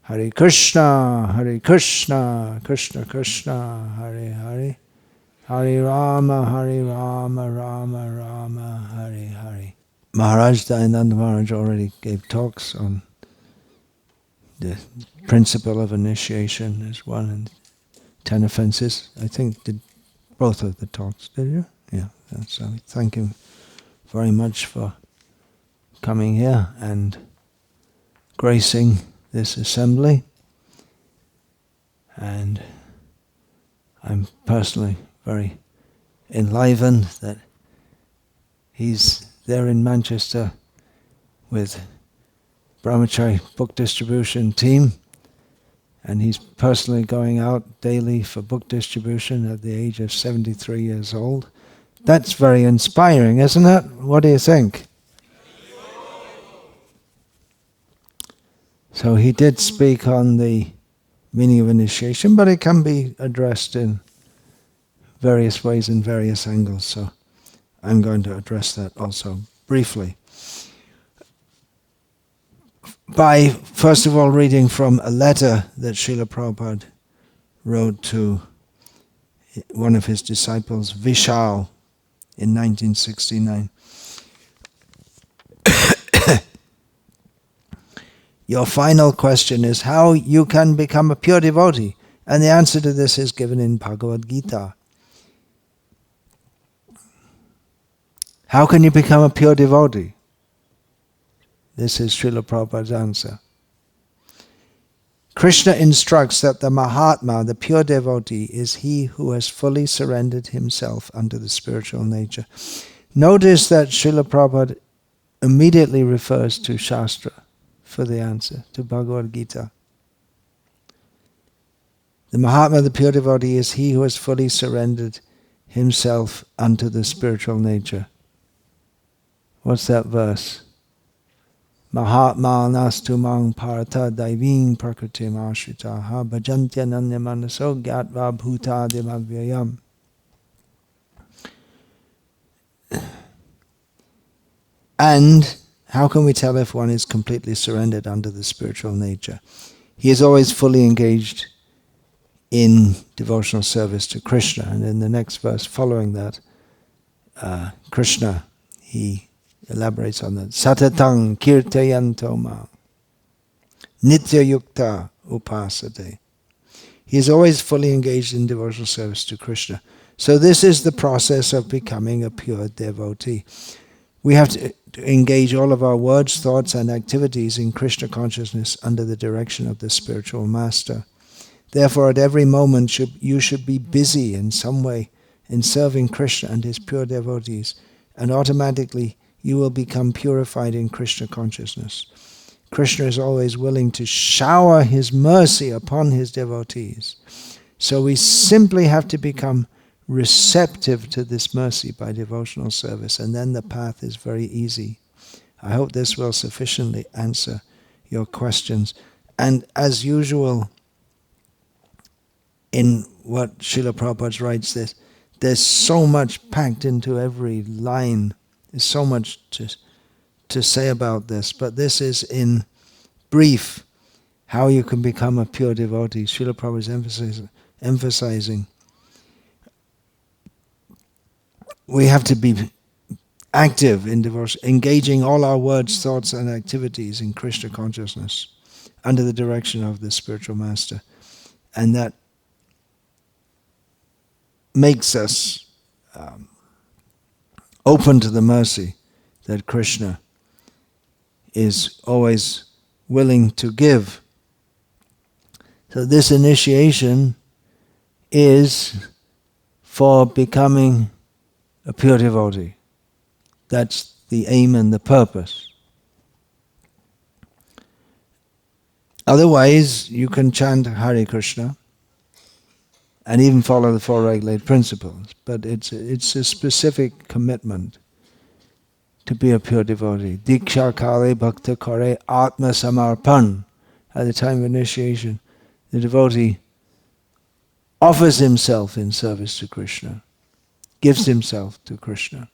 Hare Krishna, Krishna Krishna, Hare Hare, Hare Rama, Rama Rama, Hare Hare. Maharaj Dayananda Maharaj already gave talks on the principle of initiation as one and 10 offenses. I think did both of the talks, did you? Yeah. So thank him very much for coming here and gracing this assembly. And I'm personally very enlivened that he's there in Manchester with Brahmachari book distribution team, and he's personally going out daily for book distribution at the age of 73 years old. That's very inspiring, isn't it? What do you think? So he did speak on the meaning of initiation, but it can be addressed in various ways and various angles. So I'm going to address that also briefly. By, first of all, reading from a letter that Srila Prabhupada wrote to one of his disciples, Vishal, in 1969. Your final question is how you can become a pure devotee. And the answer to this is given in Bhagavad-gita. How can you become a pure devotee? This is Srila Prabhupada's answer. Krishna instructs that the Mahatma, the pure devotee, is he who has fully surrendered himself unto the spiritual nature. Notice that Srila Prabhupada immediately refers to Shastra for the answer, to Bhagavad-gita. The Mahatma, the pure devotee, is he who has fully surrendered himself unto the spiritual nature. What's that verse? Mahatma nastu mang parata daiving prakritim ashritaha bhajantya nanya manaso gyatva bhuta dimavyayam. And how can we tell if one is completely surrendered under the spiritual nature? He is always fully engaged in devotional service to Krishna. And in the next verse following that, Krishna, he elaborates on that. Satatang kirtayanto ma nitya yukta upasate. He is always fully engaged in devotional service to Krishna. So this is the process of becoming a pure devotee. We have to engage all of our words, thoughts, and activities in Krishna consciousness under the direction of the spiritual master. Therefore, at every moment you should be busy in some way in serving Krishna and his pure devotees, and automatically you will become purified in Krishna consciousness. Krishna is always willing to shower his mercy upon his devotees. So we simply have to become receptive to this mercy by devotional service, and then the path is very easy. I hope this will sufficiently answer your questions. And as usual, in what Srila Prabhupada writes, there's so much packed into every line. There's so much to say about this, but this is in brief how you can become a pure devotee. Srila Prabhupada is emphasizing we have to be active in devotion, engaging all our words, thoughts, and activities in Krishna consciousness under the direction of the spiritual master. And that makes us open to the mercy that Krishna is always willing to give. So this initiation is for becoming a pure devotee. That's the aim and the purpose. Otherwise, you can chant Hare Krishna and even follow the four regulated principles. But it's a specific commitment to be a pure devotee. Diksha kale bhakta kare atma samarpan. At the time of initiation, the devotee offers himself in service to Krishna, gives himself to Krishna.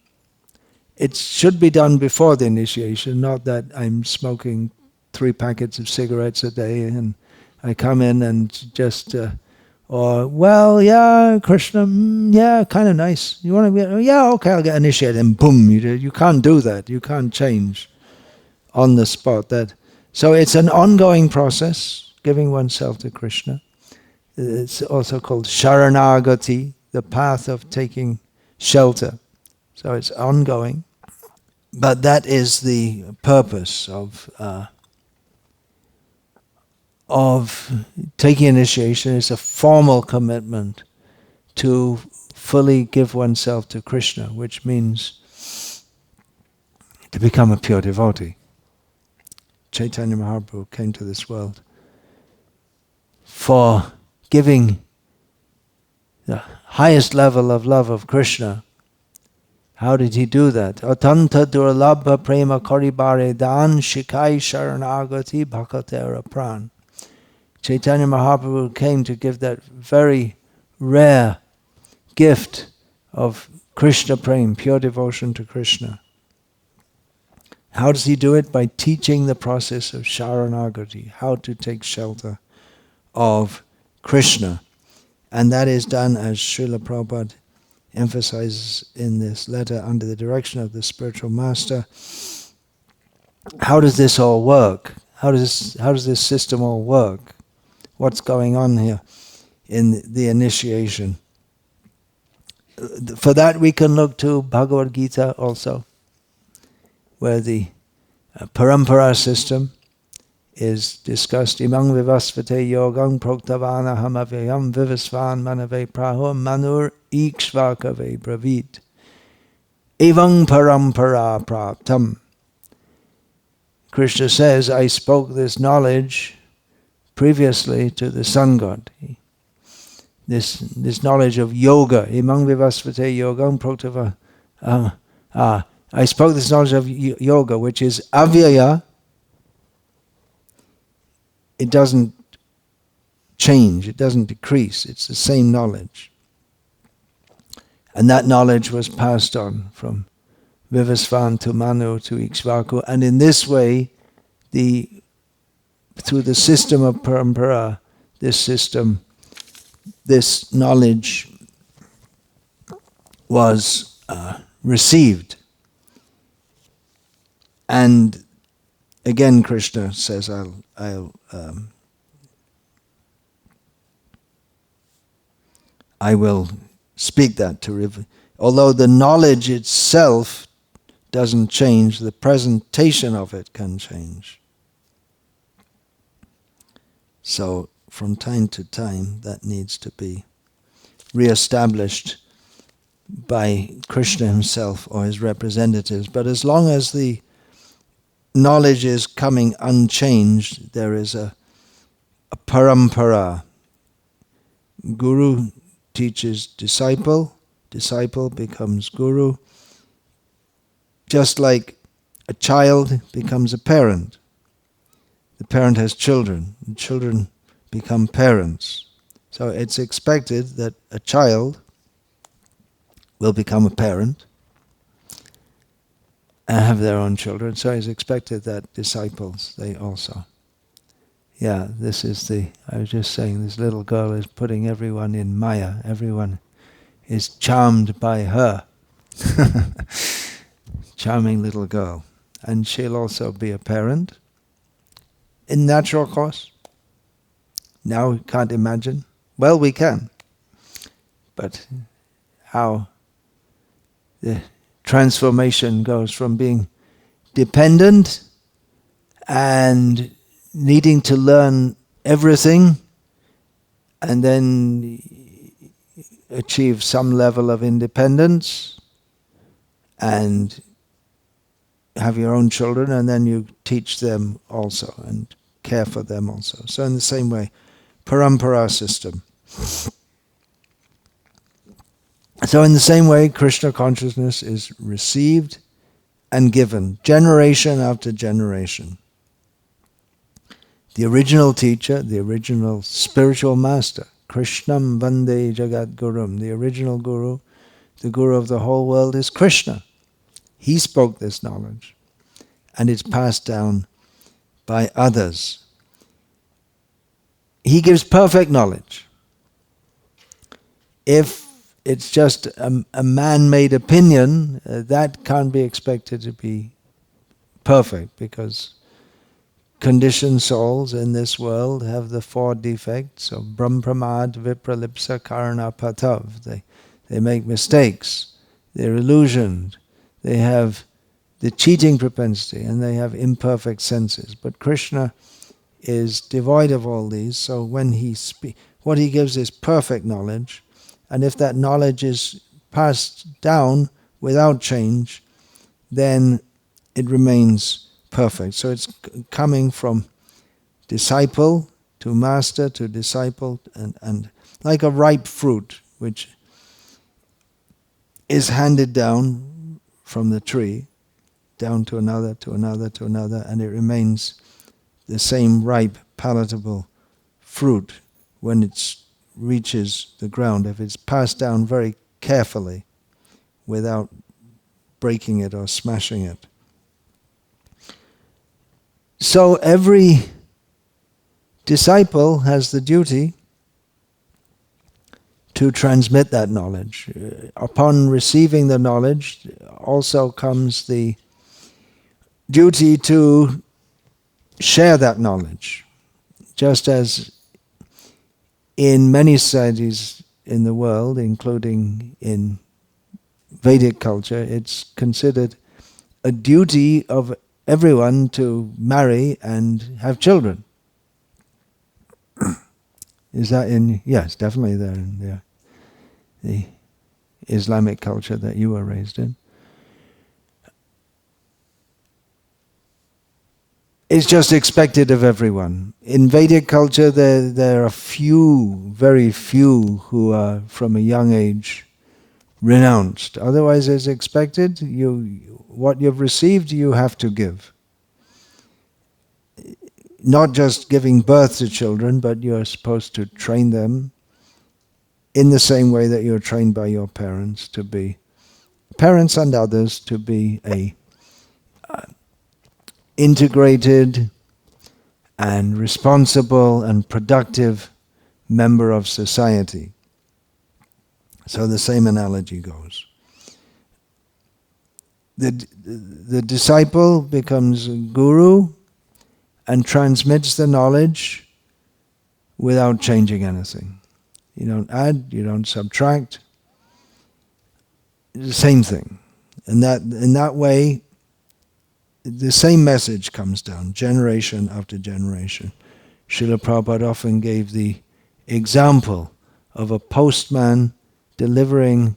It should be done before the initiation, not that I'm smoking 3 packets of cigarettes a day and I come in and just, or, well, yeah, Krishna, yeah, kind of nice. You want to be, yeah, okay, I'll get initiated. And boom, you can't do that. You can't change on the spot. So it's an ongoing process, giving oneself to Krishna. It's also called Sharanagati, the path of taking shelter. So it's ongoing. But that is the purpose of taking initiation. It's a formal commitment to fully give oneself to Krishna, which means to become a pure devotee. Chaitanya Mahaprabhu came to this world for giving the highest level of love of Krishna. How did he do that? Atanta durlabha prema karibare dan shikai sharanagati bhakatera pran. Chaitanya Mahaprabhu came to give that very rare gift of Krishna prema, pure devotion to Krishna. How does he do it? By teaching the process of sharanagati, how to take shelter of Krishna. And that is done, as Srila Prabhupada emphasizes in this letter, under the direction of the spiritual master. How does this all work? How does this system all work? What's going on here in the initiation? For that we can look to Bhagavad-gita also, where the parampara system is discussed. Imang vivasvate yogam proktavana hamavyam vivasvan manave praho manur ikshvakave bravit. Evang parampara praptam. Krishna says, I spoke this knowledge previously to the sun god. This knowledge of yoga. Imang vivasvate yogam proktavana. I spoke this knowledge of yoga, which is avyaya. It doesn't change, it doesn't decrease, it's the same knowledge. And that knowledge was passed on from Vivasvan to Manu to Ikshvaku, and in this way, through the system of parampara, this knowledge was received. And again, Krishna says, I will speak that to reveal. Although the knowledge itself doesn't change, the presentation of it can change. So from time to time, that needs to be re-established by Krishna himself or his representatives. But as long as the knowledge is coming unchanged, there is a parampara. Guru teaches disciple, disciple becomes guru. Just like a child becomes a parent. The parent has children, and children become parents. So it's expected that a child will become a parent and have their own children. So it's expected that disciples, they also. Yeah, this is I was just saying, this little girl is putting everyone in Maya. Everyone is charmed by her. Charming little girl. And she'll also be a parent in natural course. Now we can't imagine. Well, we can. But how the transformation goes from being dependent and needing to learn everything and then achieve some level of independence and have your own children, and then you teach them also and care for them also. So in the same way, parampara system. So in the same way, Krishna consciousness is received and given, generation after generation. The original teacher, the original spiritual master, Krishnam Vande Jagat Gurum, the original guru, the guru of the whole world is Krishna. He spoke this knowledge, and it's passed down by others. he gives perfect knowledge. If it's just a man-made opinion, that can't be expected to be perfect, because conditioned souls in this world have the 4 defects of Brahm Pramad, Vipralipsa, Karana, Patav. They make mistakes, they're illusioned, they have the cheating propensity, and they have imperfect senses. But Krishna is devoid of all these, so when he what he gives is perfect knowledge, and if that knowledge is passed down without change, then it remains perfect. So it's coming from disciple to master to disciple, and like a ripe fruit which is handed down from the tree, down to another, to another, to another, and it remains the same ripe, palatable fruit when it reaches the ground, if it's passed down very carefully without breaking it or smashing it. So every disciple has the duty to transmit that knowledge. Upon receiving the knowledge also comes the duty to share that knowledge. Just as in many societies in the world, including in Vedic culture, it's considered a duty of everyone to marry and have children. Is that in? Yes, definitely there in the Islamic culture that you were raised in. It's just expected of everyone. In Vedic culture, there are few, very few, who are from a young age renounced. Otherwise, it's expected. What you've received, you have to give. Not just giving birth to children, but you're supposed to train them in the same way that you're trained by your parents to be, parents and others, to be a integrated and responsible and productive member of society. So the same analogy goes. The disciple becomes a guru and transmits the knowledge without changing anything. You don't add, you don't subtract. The same thing. And in that way, the same message comes down, generation after generation. Srila Prabhupada often gave the example of a postman delivering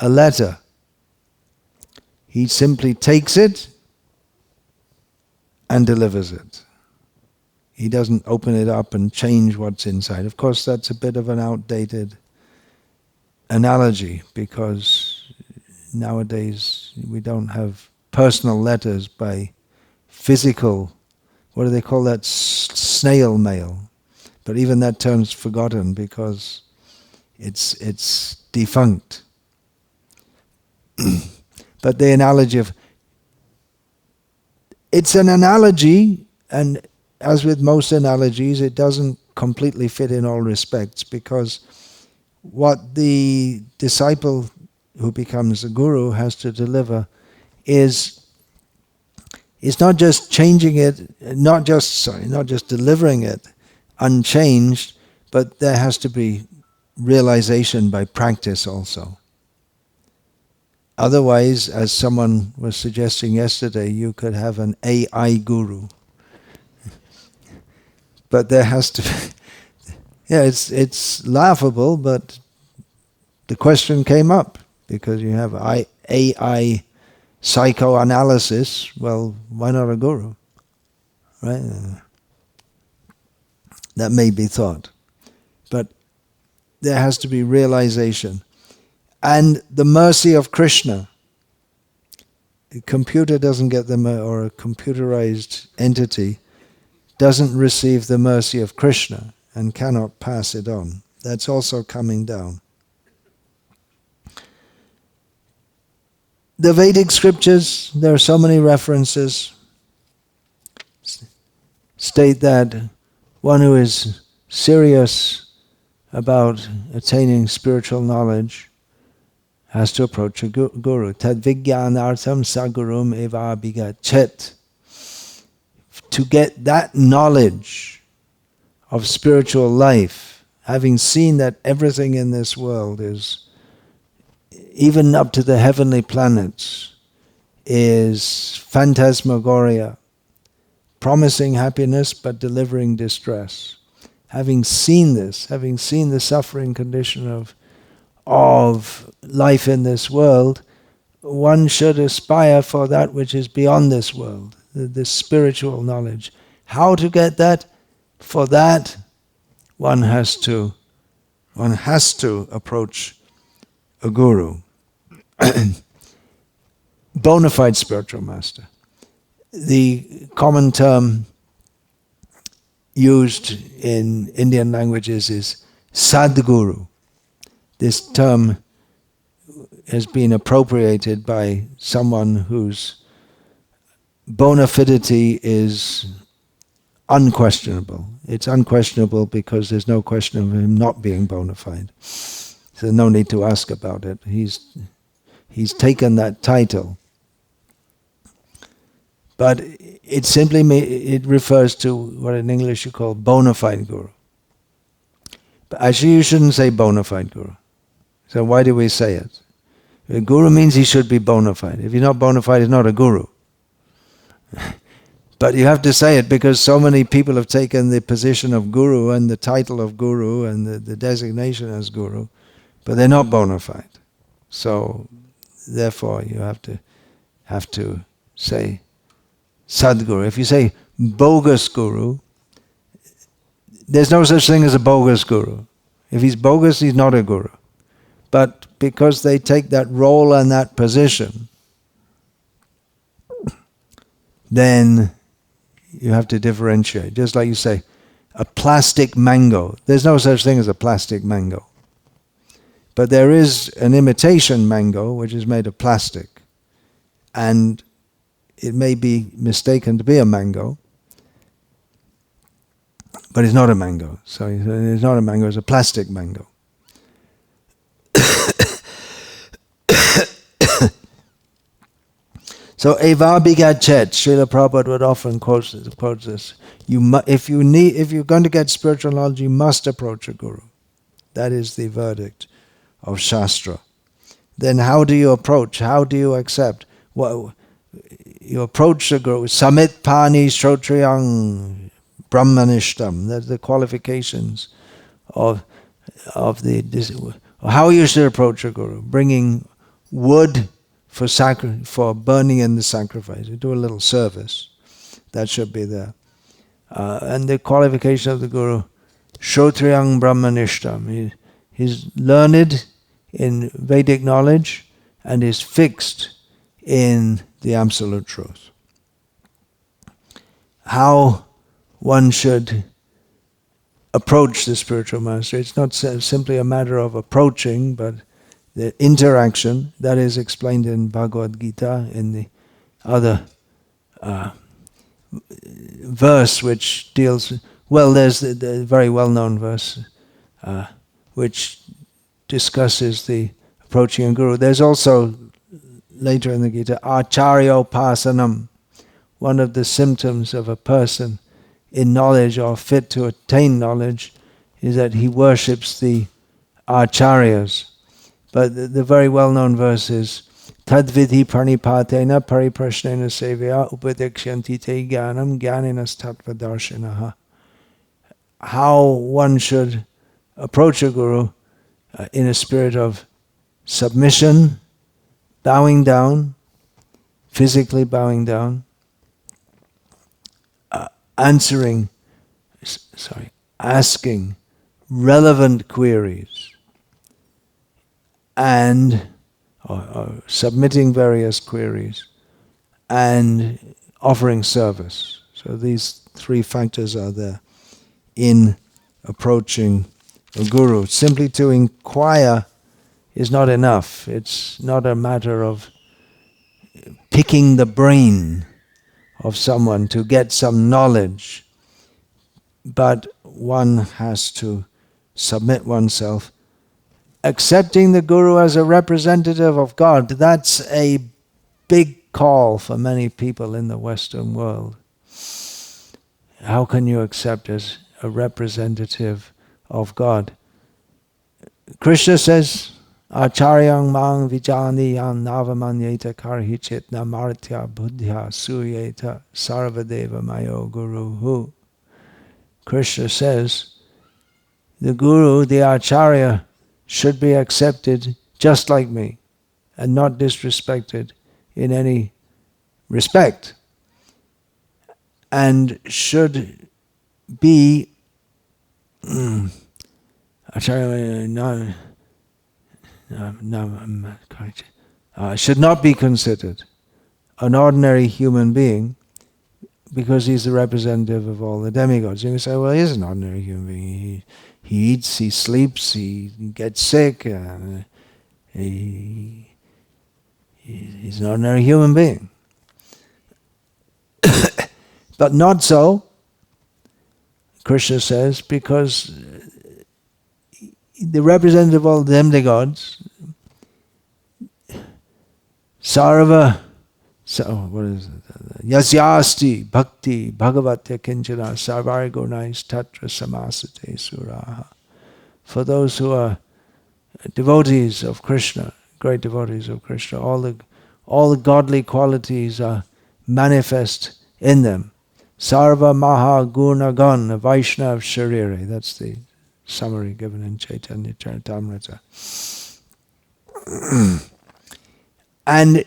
a letter. He simply takes it and delivers it. He doesn't open it up and change what's inside. Of course, that's a bit of an outdated analogy, because nowadays we don't have personal letters by physical, what do they call that, snail mail. But even that term's forgotten because it's defunct. But the analogy of, it's an analogy, and as with most analogies, it doesn't completely fit in all respects, because what the disciple who becomes a guru has to deliver is not just changing it, not just delivering it unchanged, but there has to be realization by practice also. Otherwise, as someone was suggesting yesterday, you could have an AI guru. But there has to be, yeah, it's laughable, but the question came up, because you have AI psychoanalysis. Well, why not a guru? Right? That may be thought. But there has to be realization. And the mercy of Krishna. A computer doesn't get or a computerized entity doesn't receive the mercy of Krishna and cannot pass it on. That's also coming down. The Vedic scriptures, there are so many references, state that one who is serious about attaining spiritual knowledge has to approach a guru. Tad vijnanartham sagurum eva bigachet. To get that knowledge of spiritual life, having seen that everything in this world is, even up to the heavenly planets, is phantasmagoria, promising happiness but delivering distress. Having seen this, having seen the suffering condition of life in this world, one should aspire for that which is beyond this world, the spiritual knowledge. How to get that? For that, one has to approach a guru, bona fide spiritual master. The common term used in Indian languages is Sadguru. This term has been appropriated by someone whose bona fidity is unquestionable. It's unquestionable because there's no question of him not being bona fide. So no need to ask about it. He's taken that title. But it simply it refers to what in English you call bona fide guru. But actually you shouldn't say bona fide guru. So why do we say it? A guru means he should be bona fide. If he's not bona fide, he's not a guru. But you have to say it because so many people have taken the position of guru and the title of guru and the designation as guru, but they're not bona fide. So therefore you have to say Sadguru. If you say bogus guru, there's no such thing as a bogus guru. If he's bogus, he's not a guru. But because they take that role and that position, then you have to differentiate. Just like you say, a plastic mango. There's no such thing as a plastic mango. But there is an imitation mango which is made of plastic. And it may be mistaken to be a mango, but it's not a mango. So it's not a mango, it's a plastic mango. So eva bigachet, Srila Prabhupada would often quote this. If you're going to get spiritual knowledge, you must approach a guru. That is the verdict of Shastra. Then how do you approach? How do you accept? Well, you approach the guru. Samit pani shrotriyang brahmanishtam. That's the qualifications of how you should approach a guru. Bringing wood for burning in the sacrifice. You do a little service. That should be there. And the qualification of the guru, Shrotriyang Brahmanishtam. He's learned in Vedic knowledge and is fixed in the absolute truth. How one should approach the spiritual master. It's not simply a matter of approaching, but the interaction that is explained in Bhagavad-gita, in the other verse which deals, there's the very well-known verse which discusses the approaching a guru. There's also, later in the Gita, acharyopasanam. One of the symptoms of a person in knowledge or fit to attain knowledge is that he worships the acharyas. But the very well-known verse is Tadvidhi pranipatena pariprashnena sevya upadekshyanti te jnanam jnaninas tattva darshinaha. How one should approach a guru in a spirit of submission, bowing down, physically bowing down, asking relevant queries, and or submitting various queries, and offering service. So these three factors are there in approaching a guru. Simply to inquire is not enough. It's not a matter of picking the brain of someone to get some knowledge. But one has to submit oneself. Accepting the Guru as a representative of God, that's a big call for many people in the Western world. How can you accept as a representative of God? Krishna says, Acharyang mang vijaniyam navamanyeta karhichit namartya buddhya suyeta sarvadeva mayo guruhu. Krishna says, the Guru, the Acharya, should be accepted just like me and not disrespected in any respect, and should be should not be considered an ordinary human being because he's the representative of all the demigods. You can say, well, he is an ordinary human being. He eats, he sleeps, he gets sick, he's an ordinary human being. But not so, Krishna says, because the representative of all the demigods, Sarva, what is it? Yasyasti Bhakti Bhagavata Kinchana Sarvari Gunais Tatra Samasate Suraha. For those who are devotees of Krishna, great devotees of Krishna, all the godly qualities are manifest in them. Sarva Maha Gunagan Vaishnav Sharire. That's the summary given in Caitanya-caritamrta. And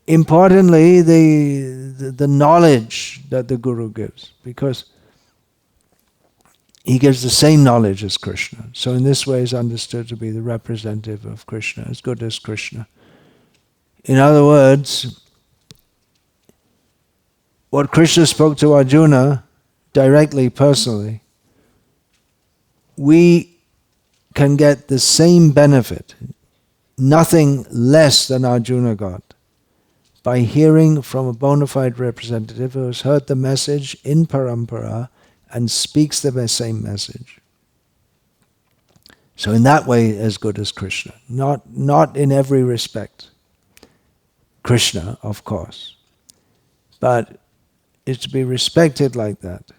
importantly, the knowledge that the Guru gives, because he gives the same knowledge as Krishna. So in this way is understood to be the representative of Krishna, as good as Krishna. In other words, what Krishna spoke to Arjuna directly, personally, we can get the same benefit, nothing less than Arjuna got, by hearing from a bona fide representative who has heard the message in parampara and speaks the same message. So in that way, as good as Krishna. Not in every respect. Krishna, of course. But it's to be respected like that,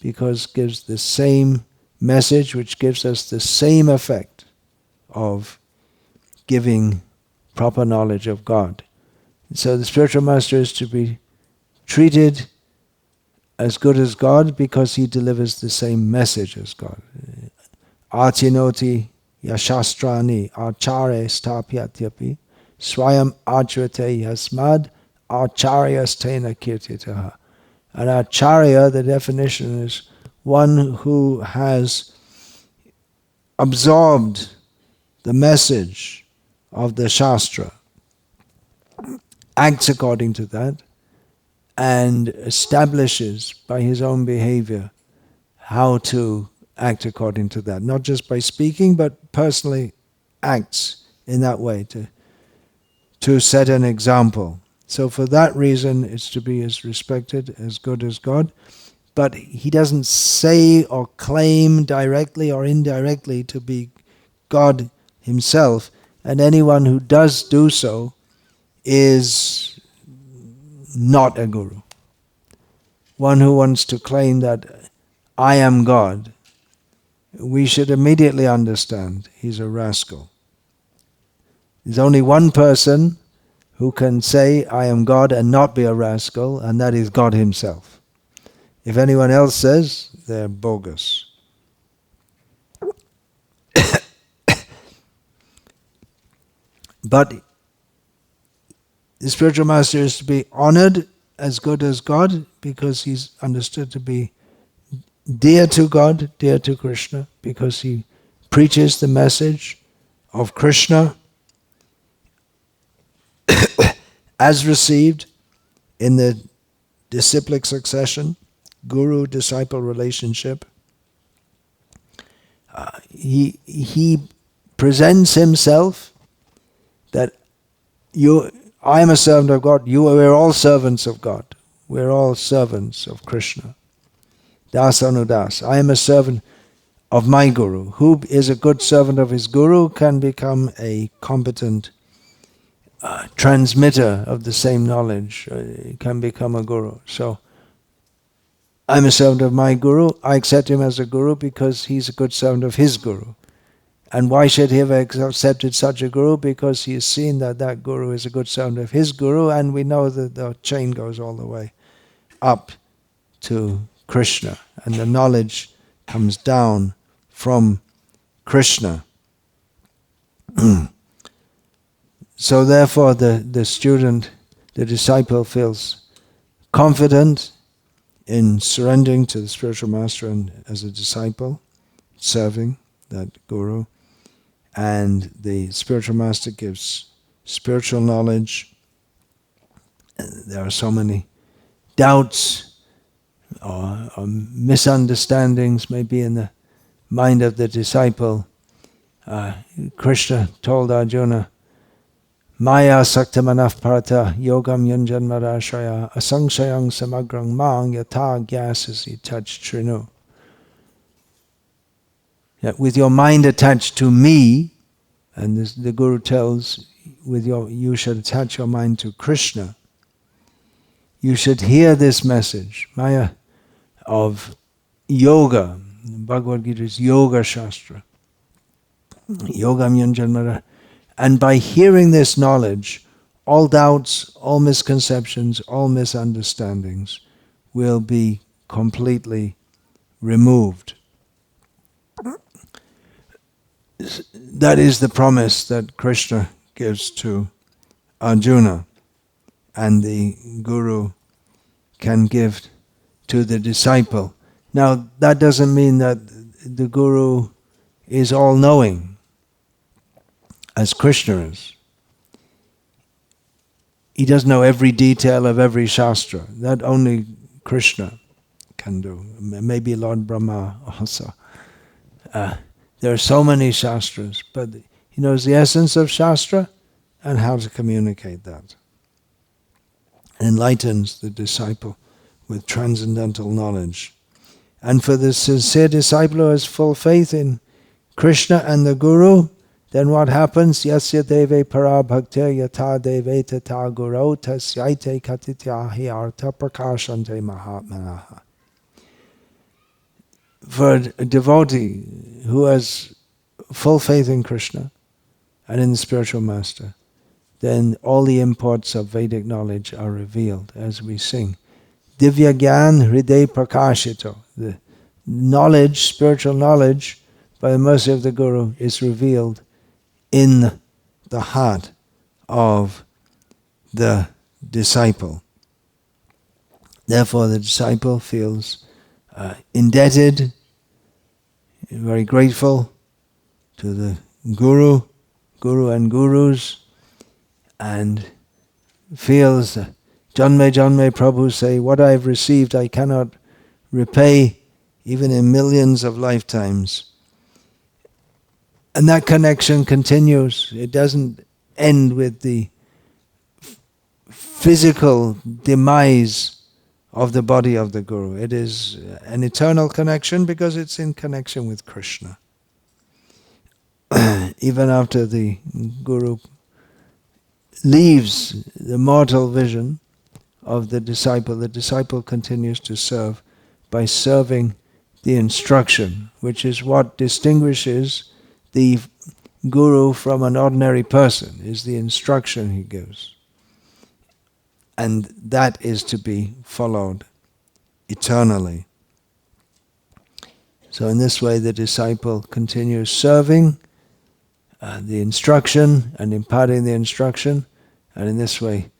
because it gives the same message, which gives us the same effect of giving proper knowledge of God. So the spiritual master is to be treated as good as God because he delivers the same message as God. Atinoti yashastrani acharya stapyatyapi swayam achrate yasmad acharyastena kirtitaha. An acharya, the definition is one who has absorbed the message of the Shastra, acts according to that, and establishes by his own behavior how to act according to that. Not just by speaking, but personally acts in that way to set an example. So for that reason, it's to be as respected, as good as God. But he doesn't say or claim directly or indirectly to be God himself. And anyone who does do so is not a guru. One who wants to claim that I am God, we should immediately understand he's a rascal. There's only one person who can say I am God and not be a rascal, and that is God himself. If anyone else says, they're bogus. But the spiritual master is to be honored as good as God because he's understood to be dear to God, dear to Krishna, because he preaches the message of Krishna as received in the disciplic succession, guru-disciple relationship. He presents himself that I am a servant of God, we're all servants of God. We're all servants of Krishna. dasanudas. I am a servant of my guru. Who is a good servant of his guru can become a competent transmitter of the same knowledge, can become a guru. So I'm a servant of my guru. I accept him as a guru because he's a good servant of his guru. And why should he have accepted such a guru? Because he has seen that that guru is a good servant of his guru, and we know that the chain goes all the way up to Krishna, and the knowledge comes down from Krishna. So therefore the student, the disciple feels confident in surrendering to the spiritual master and as a disciple, serving that guru. And the spiritual master gives spiritual knowledge. There are so many doubts or misunderstandings maybe in the mind of the disciple. Krishna told Arjuna, Maya saktamanaf parata yogam yunjanmarashaya asangshayang samagrang mang yata gyasasi touch trinu. With your mind attached to me, and this, the Guru tells, you should attach your mind to Krishna. You should hear this message, Maya, of yoga. Bhagavad-gita is Yoga Shastra. Yogam Yanjanmara. And by hearing this knowledge, all doubts, all misconceptions, all misunderstandings will be completely removed. That is the promise that Krishna gives to Arjuna, and the Guru can give to the disciple. Now, that doesn't mean that the Guru is all-knowing, as Krishna is. He doesn't know every detail of every Shastra. That only Krishna can do. Maybe Lord Brahma also. There are so many Shastras, but he knows the essence of Shastra and how to communicate that. Enlightens the disciple with transcendental knowledge. And for the sincere disciple who has full faith in Krishna and the Guru, then what happens? Yasya deve para bhaktir yata deve tata guru tasyaite katityahi artha prakashante mahatmanaha. For a devotee who has full faith in Krishna and in the spiritual master, then all the imports of Vedic knowledge are revealed as we sing. Divya Gyan Hriday Prakashito. The knowledge, spiritual knowledge, by the mercy of the Guru, is revealed in the heart of the disciple. Therefore, the disciple feels indebted, very grateful to the Guru and Gurus, and feels Janme Janme Prabhu say, what I have received I cannot repay even in millions of lifetimes. And that connection continues. It doesn't end with the physical demise of the body of the Guru. It is an eternal connection because it's in connection with Krishna. Even after the Guru leaves the mortal vision of the disciple continues to serve by serving the instruction, which is what distinguishes the Guru from an ordinary person, is the instruction he gives. And that is to be followed eternally. So in this way the disciple continues serving the instruction and imparting the instruction, and in this way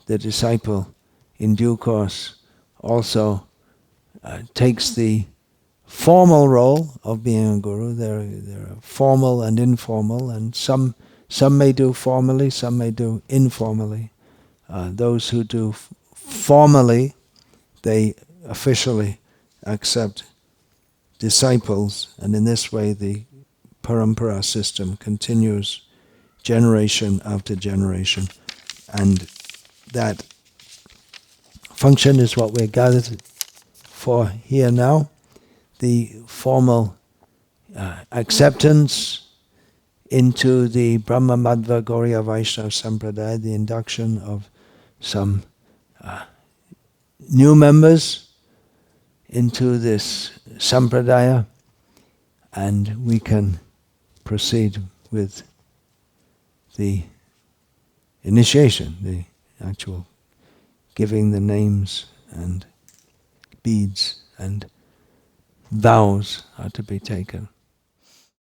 the disciple in due course also takes the formal role of being a guru. There are formal and informal, and some may do formally, some may do informally. Those who do formally, they officially accept disciples, and in this way the parampara system continues generation after generation. And that function is what we're gathered for here now. the formal acceptance into the Brahma Madhva Gauriya Vaishnava Sampradaya, the induction of some new members into this Sampradaya, and we can proceed with the initiation, the actual giving the names and beads and vows are to be taken.